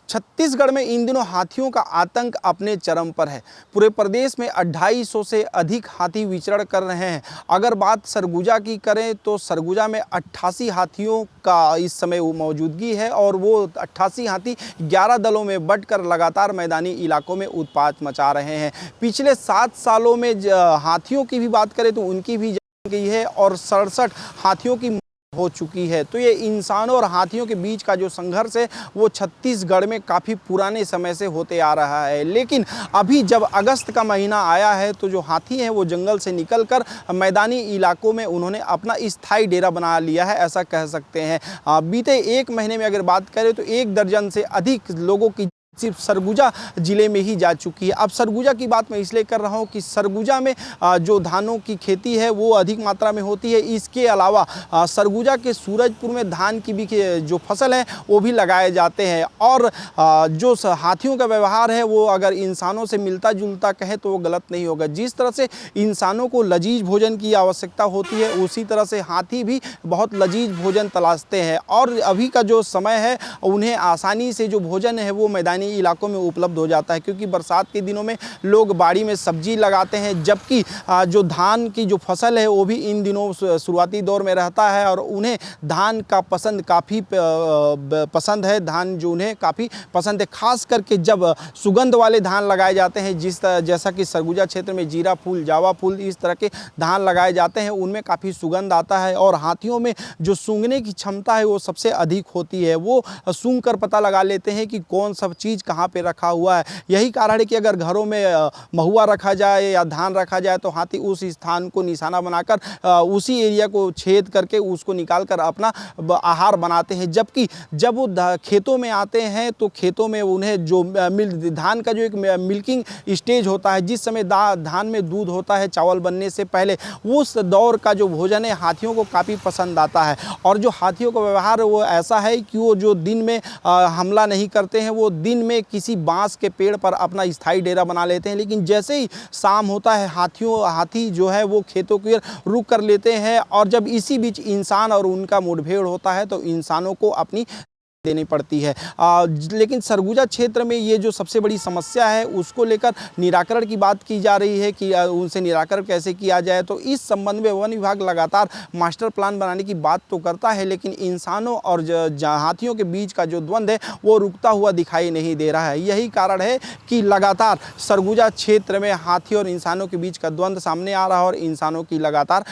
छत्तीसगढ़ में इन दिनों हाथियों का आतंक अपने चरम पर है। पूरे प्रदेश में 250 से अधिक हाथी विचरण कर रहे हैं। अगर बात सरगुजा की करें तो सरगुजा में 88 हाथियों का इस समय मौजूदगी है और वो 88 हाथी 11 दलों में बंटकर लगातार मैदानी इलाकों में उत्पात मचा रहे हैं। पिछले 7 सालों में हाथियों की भी बात करें तो उनकी भी जान गई है और 67 हाथियों की हो चुकी है। तो ये इंसानों और हाथियों के बीच का जो संघर्ष है वो छत्तीसगढ़ में काफ़ी पुराने समय से होते आ रहा है। लेकिन अभी जब अगस्त का महीना आया है तो जो हाथी हैं वो जंगल से निकलकर मैदानी इलाकों में उन्होंने अपना स्थायी डेरा बना लिया है, ऐसा कह सकते हैं। बीते 1 महीने में अगर बात करें तो 1 दर्जन से अधिक लोगों की सिर्फ सरगुजा ज़िले में ही जा चुकी है। अब सरगुजा की बात मैं इसलिए कर रहा हूँ कि सरगुजा में जो धानों की खेती है वो अधिक मात्रा में होती है। इसके अलावा सरगुजा के सूरजपुर में धान की भी जो फसल है वो भी लगाए जाते हैं। और जो हाथियों का व्यवहार है वो अगर इंसानों से मिलता जुलता कहें तो वो गलत नहीं होगा। जिस तरह से इंसानों को लजीज भोजन की आवश्यकता होती है उसी तरह से हाथी भी बहुत लजीज भोजन तलाशते हैं। और अभी का जो समय है उन्हें आसानी से जो भोजन है वो मैदानी इलाकों में उपलब्ध हो जाता है, क्योंकि बरसात के दिनों में लोग बाड़ी में सब्जी लगाते हैं, जबकि जो धान की जो फसल है वो भी इन दिनों शुरुआती दौर में रहता है और उन्हें धान का पसंद काफ़ी पसंद है। धान जो उन्हें काफ़ी पसंद है, खास करके जब सुगंध वाले धान लगाए जाते हैं, जैसा कि सरगुजा क्षेत्र में जीरा फूल, जावा फूल, इस तरह के धान लगाए जाते हैं, उनमें काफ़ी सुगंध आता है। और हाथियों में जो सूंघने की क्षमता है वो सबसे अधिक होती है। वो सूंघ कर पता लगा लेते हैं कि कौन सा चीज़ कहाँ पे रखा हुआ है। यही कारण है कि अगर घरों में महुआ रखा जाए या धान रखा जाए तो हाथी उस स्थान को निशाना बनाकर उसी एरिया को छेद करके उसको निकाल कर अपना आहार बनाते हैं। जबकि जब वो खेतों में आते हैं तो खेतों में उन्हें जो धान का जो एक मिल्किंग स्टेज होता है, जिस समय धान में दूध होता है चावल बनने से पहले, उस दौर का जो भोजन है हाथियों को काफ़ी पसंद आता है। और जो हाथियों का व्यवहार वो ऐसा है कि वो जो दिन में हमला नहीं करते हैं, वो दिन में किसी बांस के पेड़ पर अपना स्थायी डेरा बना लेते हैं, लेकिन जैसे ही शाम होता है हाथी जो है वो खेतों की रुख कर लेते हैं। और जब इसी बीच इंसान और उनका मुठभेड़ होता है तो इंसानों को अपनी देनी पड़ती है। लेकिन सरगुजा क्षेत्र में ये जो सबसे बड़ी समस्या है उसको लेकर निराकरण की बात की जा रही है कि उनसे निराकरण कैसे किया जाए। तो इस संबंध में वन विभाग लगातार मास्टर प्लान बनाने की बात तो करता है, लेकिन इंसानों और हाथियों के बीच का जो द्वंद्व है वो रुकता हुआ दिखाई नहीं दे रहा है। यही कारण है कि लगातार सरगुजा क्षेत्र में हाथी और इंसानों के बीच का द्वंद्व सामने आ रहा है और इंसानों की लगातार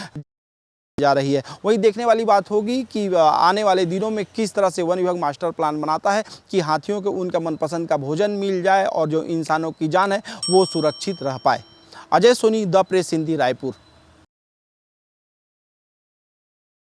जा रही है। वही देखने वाली बात होगी कि आने वाले दिनों में किस तरह से वन विभाग मास्टर प्लान बनाता है कि हाथियों को उनका मनपसंद का भोजन मिल जाए और जो इंसानों की जान है वो सुरक्षित रह पाए। Ajay Soni, the press Hindi, Raipur.